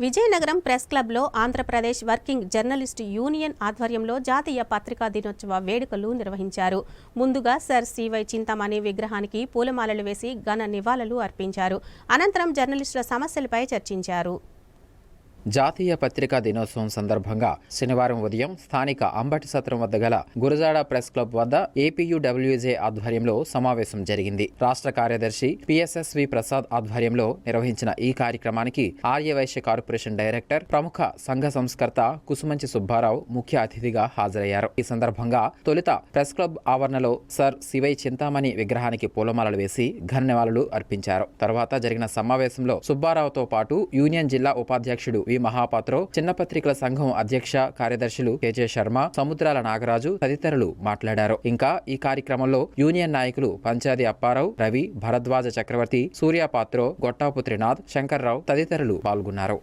Vizianagaram press క్లబ్లో Andhra Pradesh working journalist union ఆధ్వర్యంలో జాతీయ పత్రికా దినోత్సవ వేడుకలు నిర్వహించారు. ముందుగా సర్ సివై చింతామణి విగ్రహానికి పూలమాలలు వేసి ఘన నివాళులు అర్పించారు. అనంతరం జర్నలిస్టుల సమస్యలపై చర్చించారు. జాతీయ పత్రికా దినోత్సవం సందర్భంగా శనివారం ఉదయం స్థానిక అంబటి సత్రం వద్ద గల గురజాడ ప్రెస్ క్లబ్ వద్ద ఏపీయూడబ్ల్యూజే ఆధ్వర్యంలో సమావేశం జరిగింది. రాష్ట్ర కార్యదర్శి పిఎస్ఎస్వి ప్రసాద్ ఆధ్వర్యంలో నిర్వహించిన ఈ కార్యక్రమానికి ఆర్యవైశ్య కార్పొరేషన్ డైరెక్టర్, ప్రముఖ సంఘ సంస్కర్త కుసుమంచి సుబ్బారావు ముఖ్య అతిథిగా హాజరయ్యారు. ఈ సందర్భంగా తొలుత ప్రెస్ క్లబ్ ఆవరణలో సర్ సివై చింతామణి విగ్రహానికి పూలమాలలు వేసి ఘన నివాళులు అర్పించారు. తర్వాత జరిగిన సమావేశంలో సుబ్బారావుతో పాటు యూనియన్ జిల్లా ఉపాధ్యక్షుడు వి మహాపాత్రో, చిన్న పత్రికల సంఘం అధ్యక్ష కార్యదర్శులు కేజే శర్మ, సముద్రాల నాగరాజు తదితరులు మాట్లాడారు. ఇంకా ఈ కార్యక్రమంలో యూనియన్ నాయకులు పంచాది అప్పారావు, రవి, భరద్వాజ చక్రవర్తి, సూర్యపాత్రో, గొట్టాపు త్రినాథ్, శంకర్రావు తదితరులు పాల్గొన్నారు.